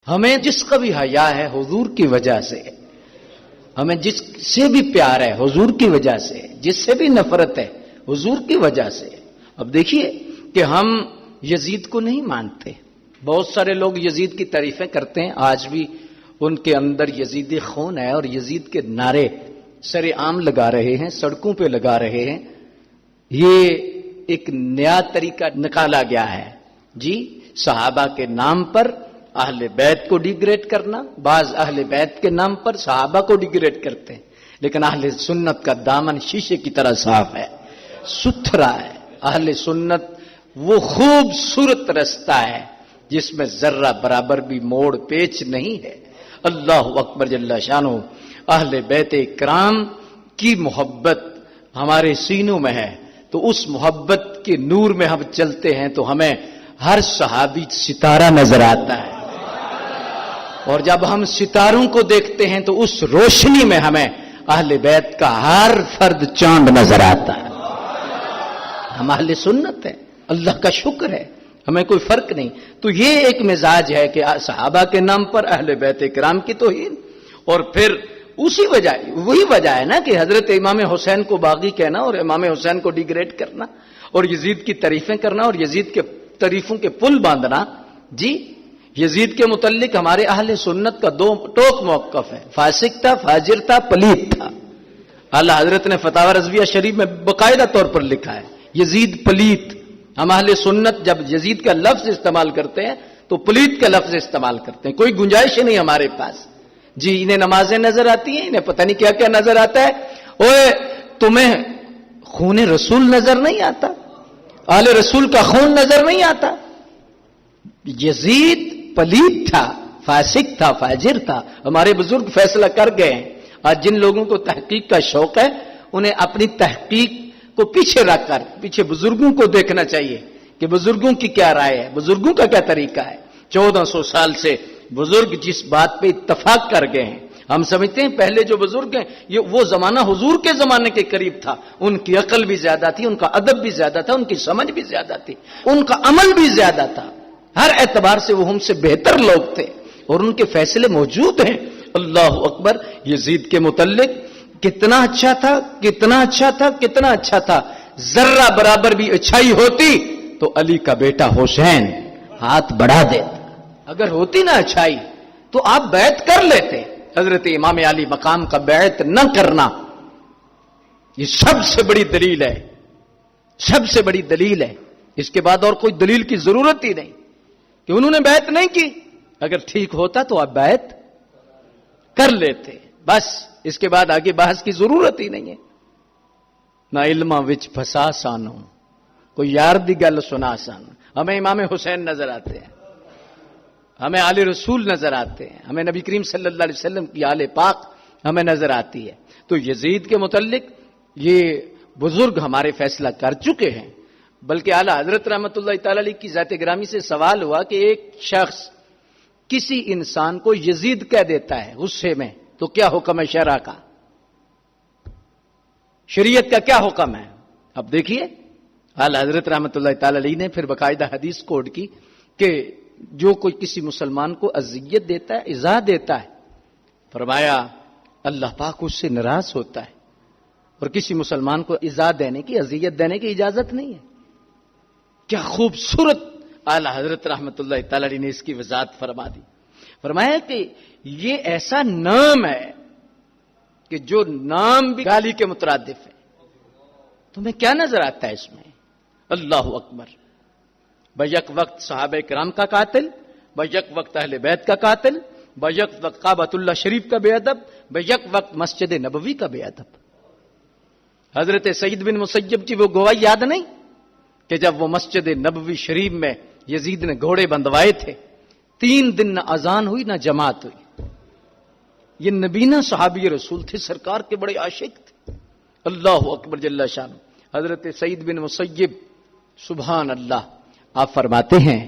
ہمیں جس کا بھی حیا ہے حضور کی وجہ سے، ہمیں جس سے بھی پیار ہے حضور کی وجہ سے، جس سے بھی نفرت ہے حضور کی وجہ سے۔ اب دیکھیے کہ ہم یزید کو نہیں مانتے، بہت سارے لوگ یزید کی تعریفیں کرتے ہیں، آج بھی ان کے اندر یزیدی خون ہے اور یزید کے نعرے سر عام لگا رہے ہیں، سڑکوں پہ لگا رہے ہیں۔ یہ ایک نیا طریقہ نکالا گیا ہے جی، صحابہ کے نام پر اہل بیت کو ڈیگریڈ کرنا، بعض اہل بیت کے نام پر صحابہ کو ڈیگریڈ کرتے ہیں، لیکن اہل سنت کا دامن شیشے کی طرح صاف ہے، ستھرا ہے۔ اہل سنت وہ خوبصورت رستہ ہے جس میں ذرہ برابر بھی موڑ پیچ نہیں ہے۔ اللہ اکبر جل شانہ، اہل بیت کرام کی محبت ہمارے سینوں میں ہے، تو اس محبت کے نور میں ہم چلتے ہیں تو ہمیں ہر صحابی ستارہ نظر آتا ہے، اور جب ہم ستاروں کو دیکھتے ہیں تو اس روشنی میں ہمیں اہل بیت کا ہر فرد چاند نظر آتا ہے۔ ہم اہل سنت ہیں، اللہ کا شکر ہے، ہمیں کوئی فرق نہیں۔ تو یہ ایک مزاج ہے کہ صحابہ کے نام پر اہل بیت کرام کی توہین، اور پھر اسی وجہ، وہی وجہ ہے نا کہ حضرت امام حسین کو باغی کہنا اور امام حسین کو ڈیگریڈ کرنا اور یزید کی تعریفیں کرنا اور یزید کے تعریفوں کے پل باندھنا۔ جی، یزید کے متعلق ہمارے اہل سنت کا دو ٹوک موقف ہے، فاسق تھا، فاجر تھا، پلیت تھا۔ اعلی حضرت نے فتاوی رضویہ شریف میں باقاعدہ طور پر لکھا ہے یزید پلیت۔ ہم اہل سنت جب یزید کا لفظ استعمال کرتے ہیں تو پلیت کا لفظ استعمال کرتے ہیں، کوئی گنجائش نہیں ہمارے پاس۔ جی، انہیں نمازیں نظر آتی ہیں، انہیں پتہ نہیں کیا کیا نظر آتا ہے۔ اوے تمہیں خون رسول نظر نہیں آتا؟ آل رسول کا خون نظر نہیں آتا؟ یزید پلیت تھا، فاسق تھا، فاجر تھا۔ ہمارے بزرگ فیصلہ کر گئے ہیں۔ آج جن لوگوں کو تحقیق کا شوق ہے انہیں اپنی تحقیق کو پیچھے رکھ کر پیچھے بزرگوں کو دیکھنا چاہیے کہ بزرگوں کی کیا رائے ہے، بزرگوں کا کیا طریقہ ہے۔ 1400 سال سے بزرگ جس بات پہ اتفاق کر گئے ہیں، ہم سمجھتے ہیں پہلے جو بزرگ ہیں یہ وہ زمانہ حضور کے زمانے کے قریب تھا، ان کی عقل بھی زیادہ تھی، ان کا ادب بھی زیادہ تھا، ان کی سمجھ بھی زیادہ تھی، ان کا عمل بھی زیادہ تھا، ہر اعتبار سے وہ ہم سے بہتر لوگ تھے اور ان کے فیصلے موجود ہیں۔ اللہ اکبر۔ یزید کے متعلق کتنا اچھا تھا، کتنا اچھا تھا، کتنا اچھا تھا۔ ذرہ برابر بھی اچھائی ہوتی تو علی کا بیٹا حسین ہاتھ بڑھا دیتا، اگر ہوتی نا اچھائی تو آپ بیعت کر لیتے۔ حضرت امام علی مقام کا بیعت نہ کرنا یہ سب سے بڑی دلیل ہے، سب سے بڑی دلیل ہے۔ اس کے بعد اور کوئی دلیل کی ضرورت ہی نہیں کہ انہوں نے بیعت نہیں کی۔ اگر ٹھیک ہوتا تو آپ بیعت کر لیتے، بس اس کے بعد آگے بحث کی ضرورت ہی نہیں ہے۔ نہ علماں وچ پھسا سانو، کوئی یار دی گل سنا سانو۔ ہمیں امام حسین نظر آتے ہیں، ہمیں آل رسول نظر آتے ہیں، ہمیں نبی کریم صلی اللہ علیہ وسلم کی آل پاک ہمیں نظر آتی ہے۔ تو یزید کے متعلق یہ بزرگ ہمارے فیصلہ کر چکے ہیں، بلکہ اعلیٰ حضرت رحمت اللہ تعالی علیہ کی ذات گرامی سے سوال ہوا کہ ایک شخص کسی انسان کو یزید کہہ دیتا ہے غصے میں تو کیا حکم ہے شرع کا، شریعت کا کیا حکم ہے؟ اب دیکھیے اعلیٰ حضرت رحمت اللہ تعالی علیہ نے پھر باقاعدہ حدیث کوڈ کی کہ جو کوئی کسی مسلمان کو اذیت دیتا ہے، ایذا دیتا ہے، فرمایا اللہ پاک اس سے ناراض ہوتا ہے، اور کسی مسلمان کو ایذا دینے کی، اذیت دینے کی اجازت نہیں ہے۔ کیا خوبصورت اعلیٰ حضرت رحمت اللہ تعالی علیہ نے اس کی وضاحت فرما دی۔ فرمایا کہ یہ ایسا نام ہے کہ جو نام بھی گالی کے مترادف ہے۔ تمہیں کیا نظر آتا ہے اس میں؟ اللہ اکبر۔ بیک وقت صحابہ کرام کا قاتل، بیک وقت اہل بیت کا قاتل، بیک وقت کعبۃ اللہ شریف کا بے ادب، بیک وقت مسجد نبوی کا بے ادب۔ حضرت سعید بن مسیب کی وہ گواہی یاد نہیں کہ جب وہ مسجد نبوی شریف میں یزید نے گھوڑے بندوائے تھے، 3 دن نہ اذان ہوئی نہ جماعت ہوئی۔ یہ نبینا صحابی رسول تھے، سرکار کے بڑے عاشق تھے۔ اللہ اکبر جل شانہ۔ حضرت سعید بن مسیب سبحان اللہ، آپ فرماتے ہیں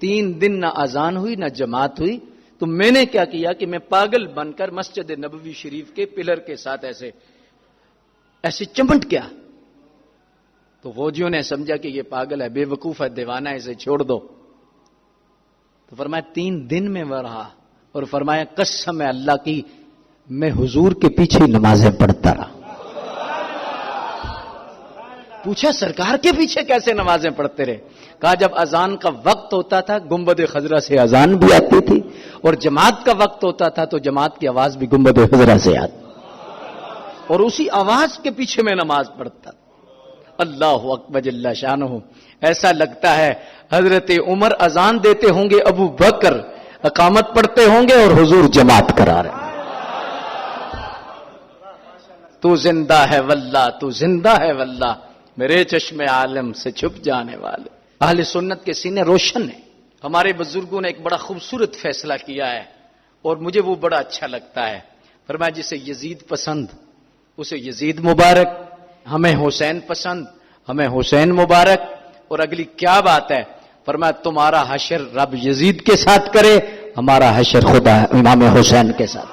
3 دن نہ اذان ہوئی نہ جماعت ہوئی تو میں نے کیا کیا کہ میں پاگل بن کر مسجد نبوی شریف کے پلر کے ساتھ ایسے چمٹ گیا، تو فوجیوں نے سمجھا کہ یہ پاگل ہے، بے وقوف ہے، دیوانہ ہے، اسے چھوڑ دو۔ تو فرمایا 3 دن میں وہ رہا، اور فرمایا قسم ہے اللہ کی میں حضور کے پیچھے نمازیں پڑھتا رہا. پوچھا سرکار کے پیچھے کیسے نمازیں پڑھتے رہے؟ کہا جب اذان کا وقت ہوتا تھا گنبد خضرا سے اذان بھی آتی تھی، اور جماعت کا وقت ہوتا تھا تو جماعت کی آواز بھی گنبد خضرا سے آتی، اور اسی آواز کے پیچھے میں نماز پڑھتا تھا. اللہ اکبر جل شانہ. ایسا لگتا ہے حضرت عمر اذان دیتے ہوں گے، ابو بکر اقامت پڑھتے ہوں گے، اور حضور جماعت کرا رہے ہیں. تو زندہ ہے واللہ، تو زندہ ہے واللہ، میرے چشم عالم سے چھپ جانے والے. اہل سنت کے سینے روشن ہیں. ہمارے بزرگوں نے ایک بڑا خوبصورت فیصلہ کیا ہے اور مجھے وہ بڑا اچھا لگتا ہے. فرمایا جسے یزید پسند اسے یزید مبارک، ہمیں حسین پسند ہمیں حسین مبارک. اور اگلی کیا بات ہے؟ فرمایا تمہارا حشر رب یزید کے ساتھ کرے، ہمارا حشر خدا امام حسین کے ساتھ.